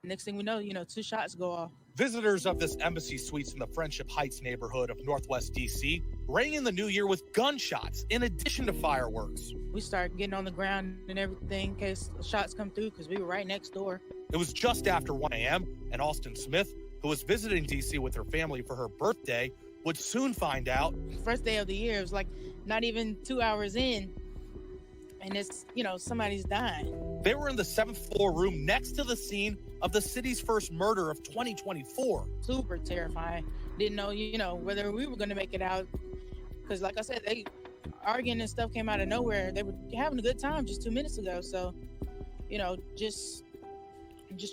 Next thing we know, 2 shots go off. Visitors of this Embassy Suites in the Friendship Heights neighborhood of Northwest D.C. rang in the new year with gunshots in addition to fireworks. We started getting on the ground and everything in case shots come through because we were right next door. It was just after 1 a.m., and Austin Smith, who was visiting D.C. with her family for her birthday, would soon find out. First day of the year, it was like not even 2 hours in, and it's, somebody's dying. They were in the 7th floor room next to the scene of the city's first murder of 2024. Super terrifying. Didn't know, whether we were going to make it out. Because like I said, they arguing and stuff came out of nowhere. They were having a good time just 2 minutes ago. So, just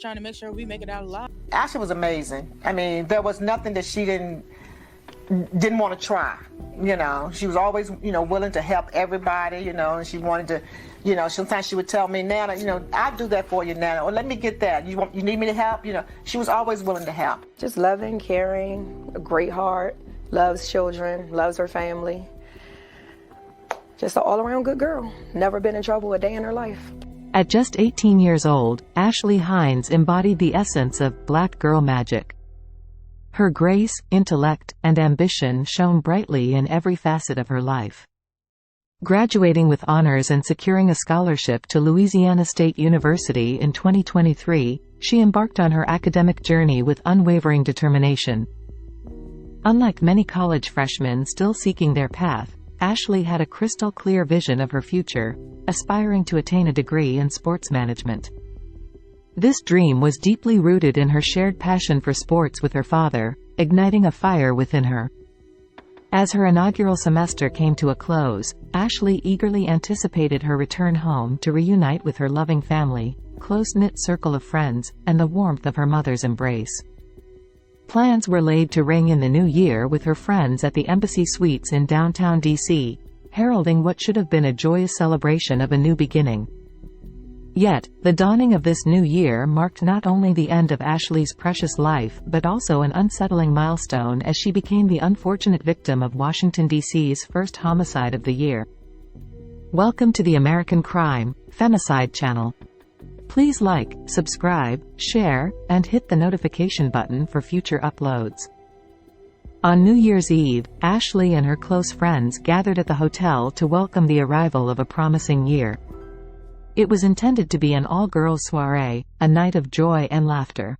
trying to make sure we make it out alive. Ashlei was amazing. I mean, there was nothing that she didn't want to try. She was always, willing to help everybody, and she wanted to, sometimes she would tell me, Nana, I'll do that for you, Nana, or let me get that. You need me to help? She was always willing to help. Just loving, caring, a great heart, loves children, loves her family. Just an all-around good girl. Never been in trouble a day in her life. At just 18 years old, Ashlei Hinds embodied the essence of black girl magic. Her grace, intellect, and ambition shone brightly in every facet of her life. Graduating with honors and securing a scholarship to Louisiana State University in 2023, she embarked on her academic journey with unwavering determination. Unlike many college freshmen still seeking their path, Ashlei had a crystal-clear vision of her future, aspiring to attain a degree in sports management. This dream was deeply rooted in her shared passion for sports with her father, igniting a fire within her. As her inaugural semester came to a close, Ashlei eagerly anticipated her return home to reunite with her loving family, close-knit circle of friends, and the warmth of her mother's embrace. Plans were laid to ring in the new year with her friends at the Embassy Suites in downtown D.C., heralding what should have been a joyous celebration of a new beginning. Yet, the dawning of this new year marked not only the end of Ashlei's precious life but also an unsettling milestone as she became the unfortunate victim of Washington, D.C.'s first homicide of the year. Welcome to the American Crime, Femicide channel. Please like, subscribe, share, and hit the notification button for future uploads. On New Year's Eve, Ashlei and her close friends gathered at the hotel to welcome the arrival of a promising year. It was intended to be an all-girls soiree, a night of joy and laughter.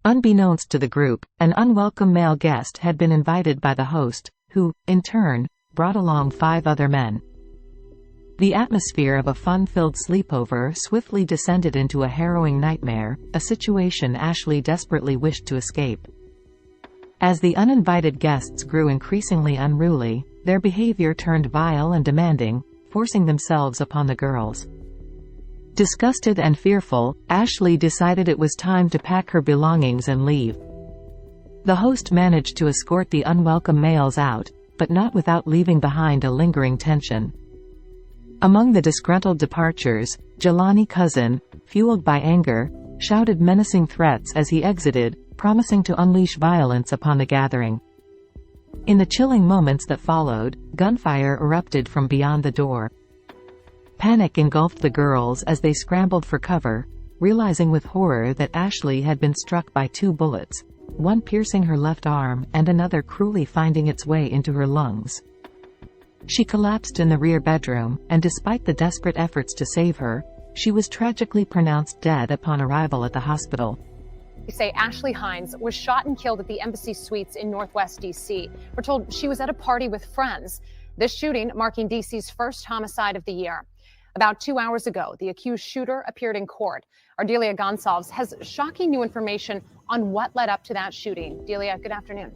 Unbeknownst to the group, an unwelcome male guest had been invited by the host, who, in turn, brought along 5 other men. The atmosphere of a fun-filled sleepover swiftly descended into a harrowing nightmare, a situation Ashlei desperately wished to escape. As the uninvited guests grew increasingly unruly, their behavior turned vile and demanding, forcing themselves upon the girls. Disgusted and fearful, Ashlei decided it was time to pack her belongings and leave. The host managed to escort the unwelcome males out, but not without leaving behind a lingering tension. Among the disgruntled departures, Jelani Cousins, fueled by anger, shouted menacing threats as he exited, promising to unleash violence upon the gathering. In the chilling moments that followed, gunfire erupted from beyond the door. Panic engulfed the girls as they scrambled for cover, realizing with horror that Ashlei had been struck by 2 bullets, one piercing her left arm and another cruelly finding its way into her lungs. She collapsed in the rear bedroom, and despite the desperate efforts to save her, she was tragically pronounced dead upon arrival at the hospital. They say Ashlei Hinds was shot and killed at the Embassy Suites in Northwest D.C. We're told she was at a party with friends. This shooting marking D.C.'s first homicide of the year. About 2 hours ago, the accused shooter appeared in court. Our Delia Gonsalves has shocking new information on what led up to that shooting. Delia, good afternoon.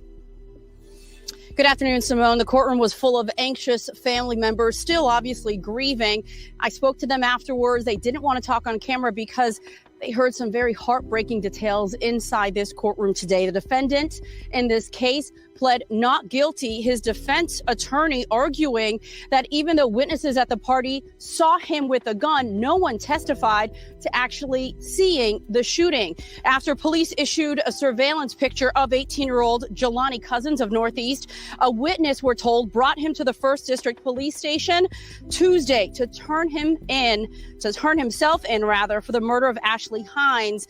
Good afternoon, Simone. The courtroom was full of anxious family members, still obviously grieving. I spoke to them afterwards. They didn't want to talk on camera because they heard some very heartbreaking details inside this courtroom today. The defendant in this case pled not guilty. His defense attorney arguing that even though witnesses at the party saw him with a gun, no one testified to actually seeing the shooting. After police issued a surveillance picture of 18-year-old Jelani Cousins of Northeast, a witness, we're told, brought him to the 1st District Police Station Tuesday to turn himself in for the murder of Ashlei Ashlei Hinds.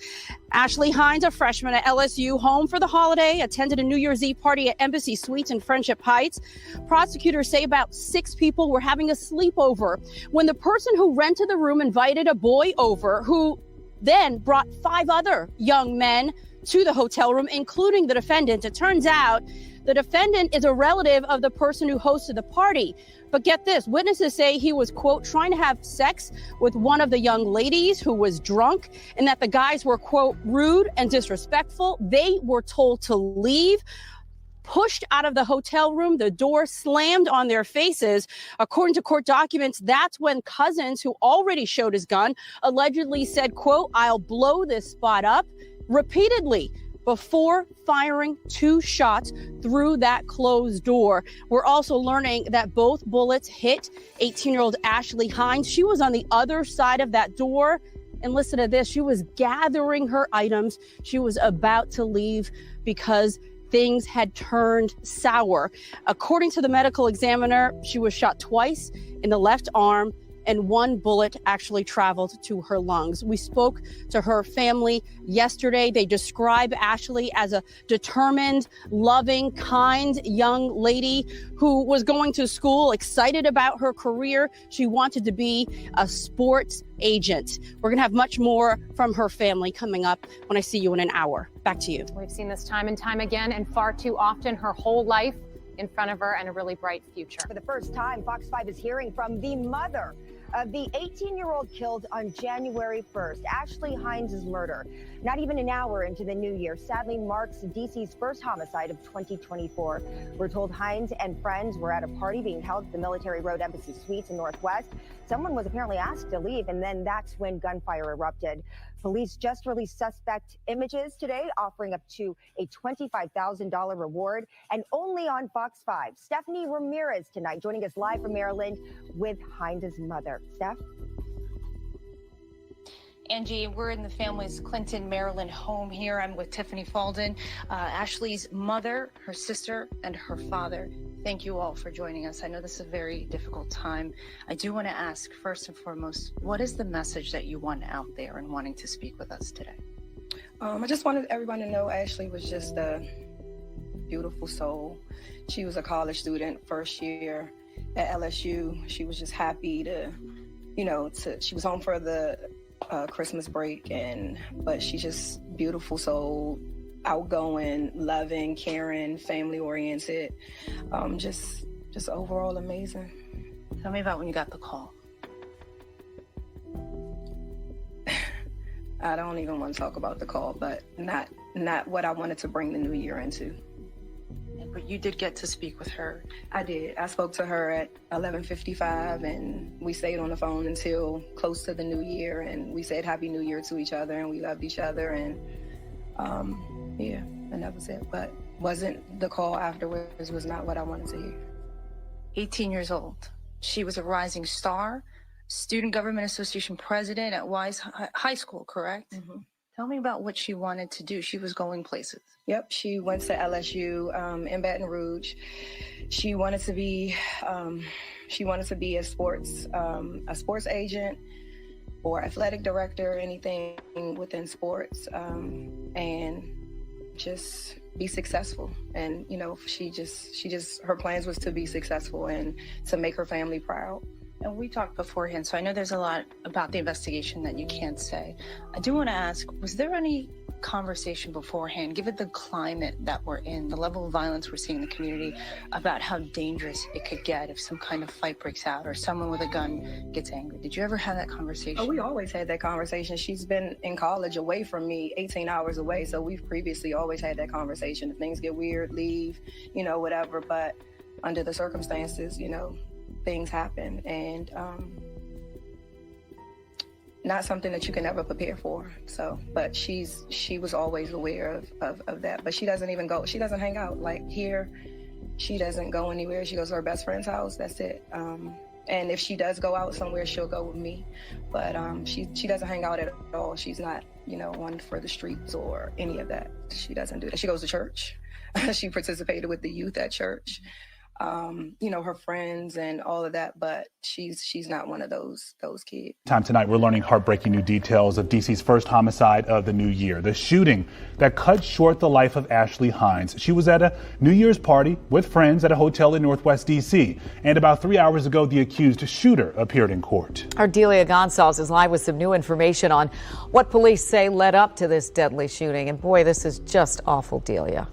Ashlei Hinds, a freshman at LSU, home for the holiday, attended a New Year's Eve party at Embassy Suites in Friendship Heights. Prosecutors say about 6 people were having a sleepover when the person who rented the room invited a boy over who then brought 5 other young men to the hotel room, including the defendant. It turns out the defendant is a relative of the person who hosted the party. But get this, witnesses say he was, quote, trying to have sex with one of the young ladies who was drunk, and that the guys were, quote, rude and disrespectful. They were told to leave, pushed out of the hotel room, the door slammed on their faces. According to court documents, that's when Cousins, who already showed his gun, allegedly said, quote, "I'll blow this spot up," repeatedly before firing 2 shots through that closed door. We're also learning that both bullets hit 18-year-old Ashlei Hinds. She was on the other side of that door. And listen to this, she was gathering her items. She was about to leave because things had turned sour. According to the medical examiner, she was shot twice in the left arm, and 1 bullet actually traveled to her lungs. We spoke to her family yesterday. They describe Ashlei as a determined, loving, kind young lady who was going to school, excited about her career. She wanted to be a sports agent. We're going to have much more from her family coming up when I see you in an hour. Back to you. We've seen this time and time again, and far too often, her whole life in front of her and a really bright future. For the first time, Fox 5 is hearing from the mother of the 18-year-old killed on January 1st, Ashlei Hinds' murder. Not even an hour into the new year, sadly marks DC's first homicide of 2024. We're told Hines and friends were at a party being held at the Military Road Embassy Suites in Northwest. Someone was apparently asked to leave, and then that's when gunfire erupted. Police just released suspect images today, offering up to a $25,000 reward, and only on Fox 5. Stephanie Ramirez tonight, joining us live from Maryland with Hines' mother. Steph? Angie, we're in the family's Clinton, Maryland home here. I'm with Tiffany Falden, Ashlei's mother, her sister, and her father. Thank you all for joining us. I know this is a very difficult time. I do want to ask, first and foremost, what is the message that you want out there and wanting to speak with us today? I just wanted everyone to know Ashlei was just a beautiful soul. She was a college student, first year at LSU. She was just happy to, she was home for the Christmas break, but she's just beautiful soul, outgoing, loving, caring, family oriented, just overall amazing. Tell me about when you got the call. I don't even want to talk about the call, but not what I wanted to bring the new year into. But you did get to speak with her. I did. I spoke to her at 11:55, and we stayed on the phone until close to the new year, and we said Happy New Year to each other, and we loved each other, and and that was it. But the call afterwards was not what I wanted to hear. 18 years old. She was a rising star, Student Government Association president at Wise High School, correct? Mm-hmm. Tell me about what she wanted to do. She was going places. Yep, she went to LSU in Baton Rouge. She wanted to be a sports agent or athletic director, anything within sports, and just be successful. And her plans was to be successful and to make her family proud. And we talked beforehand, so I know there's a lot about the investigation that you can't say. I do want to ask, was there any conversation beforehand, given the climate that we're in, the level of violence we're seeing in the community, about how dangerous it could get if some kind of fight breaks out or someone with a gun gets angry? Did you ever have that conversation? Oh, we always had that conversation. She's been in college away from me, 18 hours away, so we've previously always had that conversation. If things get weird, leave, whatever. But under the circumstances, things happen, and not something that you can ever prepare for. So, but she was always aware of that. But she doesn't hang out like here. She doesn't go anywhere. She goes to her best friend's house. That's it. And if she does go out somewhere, she'll go with me. But she doesn't hang out at all. She's not, one for the streets or any of that. She doesn't do that. She goes to church. She participated with the youth at church. her friends and all of that, but she's not one of those kids. Time tonight, we're learning heartbreaking new details of DC's first homicide of the new year, the shooting that cut short the life of Ashlei Hinds. She was at a New Year's party with friends at a hotel in Northwest DC, and about 3 hours ago, the accused shooter appeared in court. Our Delia Gonzalez is live with some new information on what police say led up to this deadly shooting. And boy, this is just awful, Delia.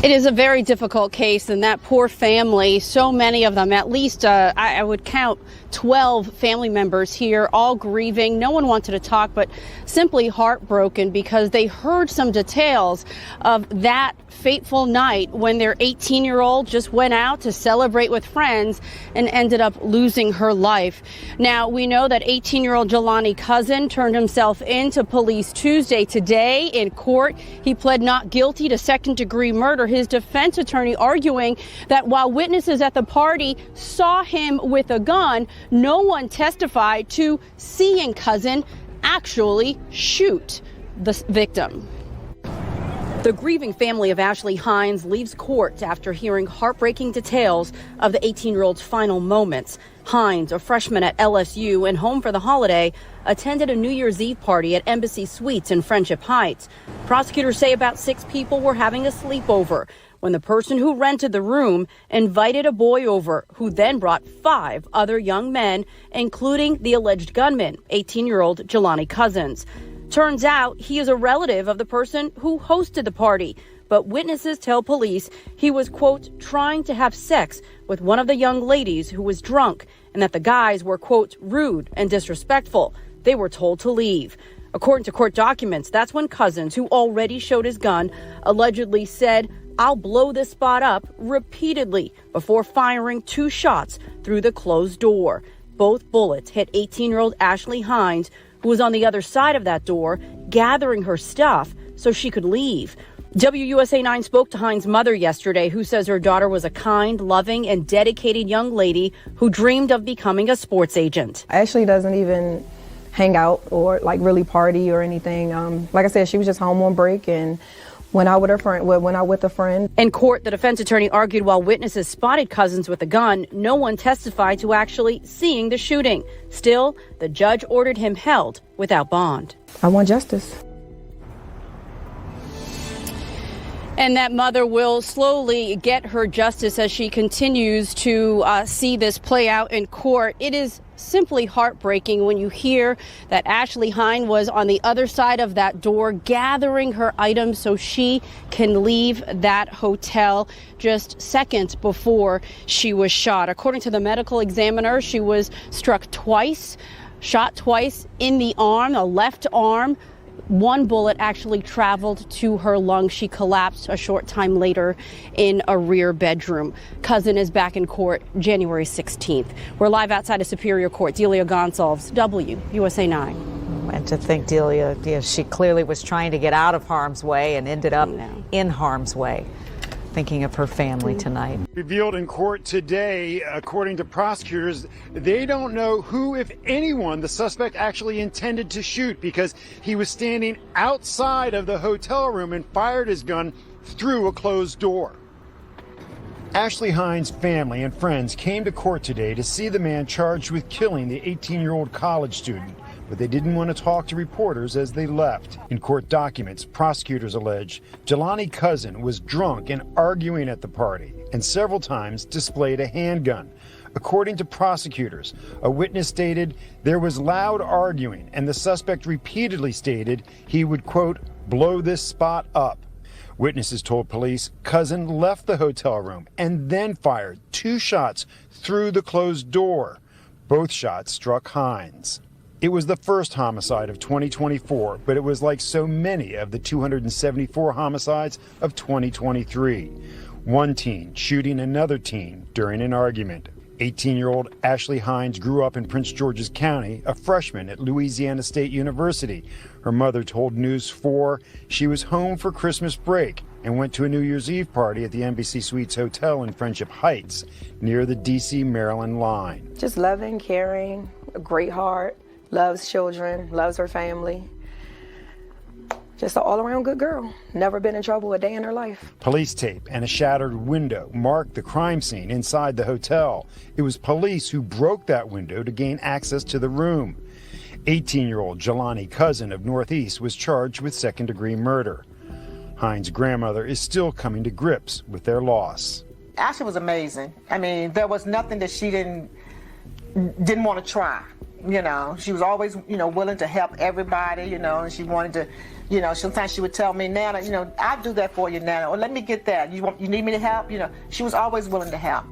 It is a very difficult case, and that poor family, so many of them, at least I would count 12 family members here, all grieving. No one wanted to talk, but simply heartbroken because they heard some details of that fateful night when their 18-year-old just went out to celebrate with friends and ended up losing her life. Now, we know that 18-year-old Jelani Cousins turned himself in to police Tuesday. Today in court, he pled not guilty to second-degree murder. His defense attorney arguing that while witnesses at the party saw him with a gun, no one testified to seeing Cousins actually shoot the victim. The grieving family of Ashlei Hinds leaves court after hearing heartbreaking details of the 18-year-old's final moments. Hines, a freshman at LSU and home for the holiday, attended a New Year's Eve party at Embassy Suites in Friendship Heights. Prosecutors say about 6 people were having a sleepover when the person who rented the room invited a boy over, who then brought 5 other young men, including the alleged gunman, 18-year-old Jelani Cousins. Turns out he is a relative of the person who hosted the party, but witnesses tell police he was, quote, trying to have sex with one of the young ladies who was drunk, and that the guys were, quote, rude and disrespectful. They were told to leave. According to court documents, that's when Cousins, who already showed his gun, allegedly said, "I'll blow this spot up," repeatedly before firing 2 shots through the closed door. Both bullets hit 18-year-old Ashlei Hinds, who was on the other side of that door, gathering her stuff so she could leave. WUSA 9 spoke to Hines' mother yesterday, who says her daughter was a kind, loving, and dedicated young lady who dreamed of becoming a sports agent. Ashlei doesn't even hang out or really party or anything. Like I said, she was just home on break and went out with a friend. In court, the defense attorney argued while witnesses spotted Cousins with a gun, no one testified to actually seeing the shooting. Still, the judge ordered him held without bond. I want justice. And that mother will slowly get her justice as she continues to see this play out in court. It is simply heartbreaking when you hear that Ashlei Hinds was on the other side of that door gathering her items so she can leave that hotel just seconds before she was shot. According to the medical examiner, she was struck twice, shot twice in the arm, the left arm. 1 bullet actually traveled to her lung. She collapsed a short time later in a rear bedroom. Cousins is back in court January 16th. We're live outside of Superior Court. Delia Gonzalez, WUSA 9. And to think, Delia, she clearly was trying to get out of harm's way and ended up in harm's way. Thinking of her family tonight. Revealed in court today, according to prosecutors, they don't know who, if anyone, the suspect actually intended to shoot because he was standing outside of the hotel room and fired his gun through a closed door. Ashlei Hinds' family and friends came to court today to see the man charged with killing the 18-year-old college student, but they didn't want to talk to reporters as they left. In court documents, prosecutors allege Jelani Cousins was drunk and arguing at the party and several times displayed a handgun. According to prosecutors, a witness stated there was loud arguing and the suspect repeatedly stated he would, quote, blow this spot up. Witnesses told police Cousins left the hotel room and then fired 2 shots through the closed door. Both shots struck Hines. It was the first homicide of 2024, but it was like so many of the 274 homicides of 2023. One teen shooting another teen during an argument. 18-year-old Ashlei Hinds grew up in Prince George's County, a freshman at Louisiana State University. Her mother told News 4 she was home for Christmas break and went to a New Year's Eve party at the Embassy Suites Hotel in Friendship Heights, near the D.C.-Maryland line. Just loving, caring, a great heart, loves children, loves her family. Just an all-around good girl. Never been in trouble a day in her life. Police tape and a shattered window marked the crime scene inside the hotel. It was police who broke that window to gain access to the room. 18-year-old Jelani Cousins of Northeast was charged with second-degree murder. Hines' grandmother is still coming to grips with their loss. Ashlei was amazing. I mean, there was nothing that she didn't want to try. You know, she was always, willing to help everybody, and she wanted to, sometimes she would tell me, Nana, I'll do that for you, Nana, or let me get that. You need me to help? She was always willing to help.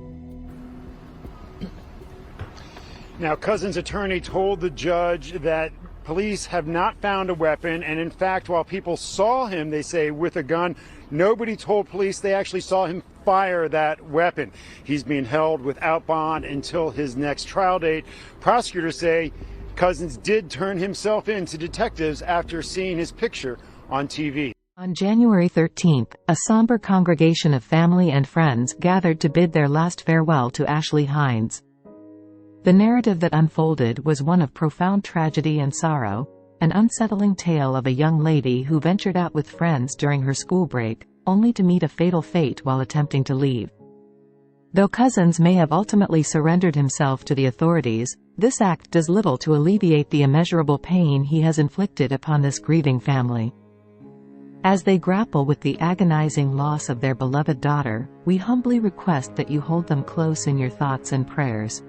Now, Cousins' attorney told the judge that police have not found a weapon, and in fact, while people saw him, they say, with a gun, nobody told police they actually saw him fire that weapon. He's being held without bond until his next trial date. Prosecutors say Cousins did turn himself in to detectives after seeing his picture on TV. On January 13th, a somber congregation of family and friends gathered to bid their last farewell to Ashlei Hinds. The narrative that unfolded was one of profound tragedy and sorrow, an unsettling tale of a young lady who ventured out with friends during her school break, only to meet a fatal fate while attempting to leave. Though Cousins may have ultimately surrendered himself to the authorities, this act does little to alleviate the immeasurable pain he has inflicted upon this grieving family. As they grapple with the agonizing loss of their beloved daughter, we humbly request that you hold them close in your thoughts and prayers.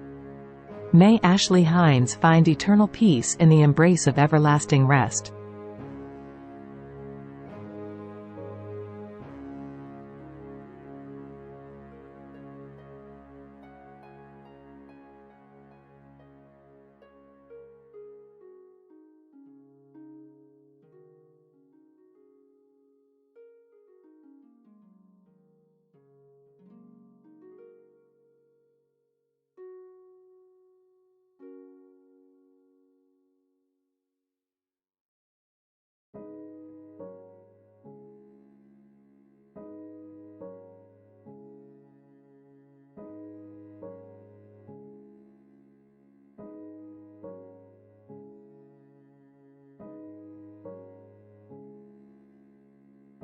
May Ashlei Hinds find eternal peace in the embrace of everlasting rest.